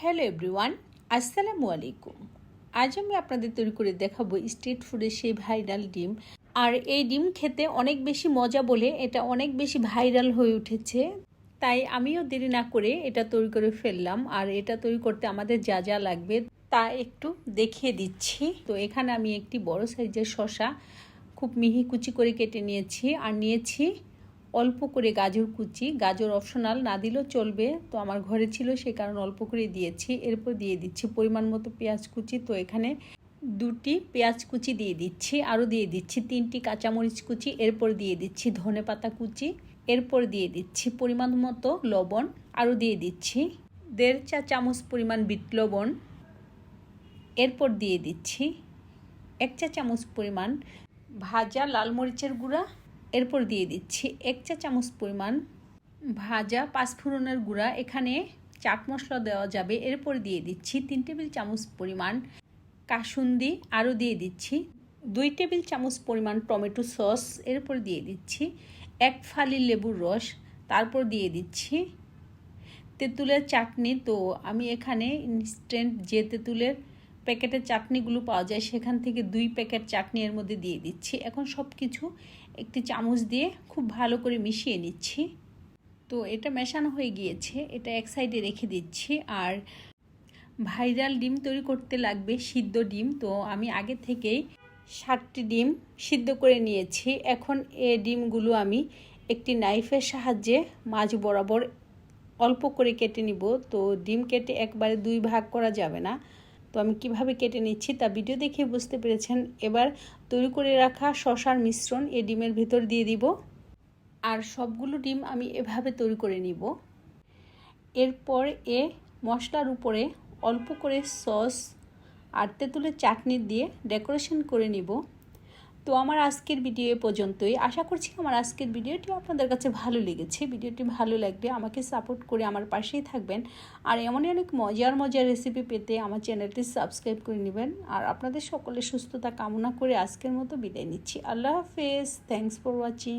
Hello everyone, আসসালামু আলাইকুম। আজ আমি আপনাদের তৈরি করে দেখাবো স্ট্রিট ফুডের সেই ভাইরাল ডিম। আর এই ডিম খেতে অনেক বেশি মজা বলে এটা অনেক বেশি ভাইরাল হয়ে উঠেছে। তাই আমিও দেরি না করে এটা তৈরি করে ফেললাম। আর এটা তৈরি করতে আমাদের যা যা লাগবে তা একটু দেখিয়ে দিচ্ছি। তো এখানে আমি একটি বড় সাইজের শসা খুব মিহি কুচি করে কেটে নিয়েছি। আর নিয়েছি অল্প করে গাজর কুচি। গাজর অপশনাল, না দিলেও চলবে, তো আমার ঘরে ছিল সেই কারণে অল্প করে দিয়েছি। এরপর দিয়ে দিচ্ছি পরিমাণ মতো পেঁয়াজ কুচি। তো এখানে 2টি পেঁয়াজ কুচি দিয়ে দিচ্ছি। আরও দিয়ে দিচ্ছি 3টি কাঁচামরিচ কুচি। এরপর দিয়ে দিচ্ছি ধনেপাতা কুচি। এরপর দিয়ে দিচ্ছি পরিমাণ মতো লবণ। আরও দিয়ে দিচ্ছি 1.5 চা চামচ পরিমাণ বিট লবণ। এরপর দিয়ে দিচ্ছি 1 চা চামচ পরিমাণ ভাজা লাল মরিচের গুঁড়া। এরপর দিয়ে দিচ্ছি 1 চা চামচ পরিমাণ ভাজা পাঁচফোড়নের গুঁড়া। এখানে চাট মশলা দেওয়া যাবে। এরপর দিয়ে দিচ্ছি 3 টেবিল চামচ পরিমাণ কাসুন্দি। আরও দিয়ে দিচ্ছি 2 টেবিল চামচ পরিমাণ টমেটো সস। এরপর দিয়ে দিচ্ছি 1 ফালি লেবুর রস। তারপর দিয়ে দিচ্ছি তেঁতুলের চাটনি। তো আমি এখানে ইনস্ট্যান্ট যে তেঁতুলের প্যাকেটের চাটনিগুলো পাওয়া যায় সেখান থেকে 2 প্যাকেট চাটনি এর মধ্যে দিয়ে দিচ্ছি। এখন সব কিছু একটি চামচ দিয়ে খুব ভালো করে মিশিয়ে নিচ্ছি। তো এটা মেশানো হয়ে গিয়েছে, এটা এক সাইডে রেখে দিচ্ছি। আর ভাইরাল ডিম তৈরি করতে লাগবে সিদ্ধ ডিম। তো আমি আগে থেকেই 7টি ডিম সিদ্ধ করে নিয়েছি। এখন এই ডিমগুলো আমি একটি নাইফের সাহায্যে মাঝ বরাবর অল্প করে কেটে নিব। তো ডিম কেটে একবারে 2 ভাগ করা যাবে না। তো আমি কিভাবে কেটে নিচ্ছি তা ভিডিও দেখে বুঝতে পেরেছেন। এবার তৈরি করে রাখা শসার মিশ্রণ এই ডিমের ভেতর দিয়ে দিব। আর সবগুলো ডিম আমি এভাবে তৈরি করে নিব। এরপর মশলার উপরে অল্প করে সস আর তেঁতুলের চাটনি দিয়ে ডেকোরেশন করে নিব। তো আমার আজকের ভিডিও এ পর্যন্তই। আশা করছি আমার আজকের ভিডিওটি আপনাদের কাছে ভালো লেগেছে। ভিডিওটি ভালো লাগলে আমাকে সাপোর্ট করে আমার পাশেই থাকবেন। আর এমনই অনেক মজার মজার রেসিপি পেতে আমার চ্যানেলটি সাবস্ক্রাইব করে নেবেন। আর আপনাদের সকলের সুস্থতা কামনা করে আজকের মতো বিদায় নিচ্ছি। আল্লাহ হাফেজ। Thanks for watching.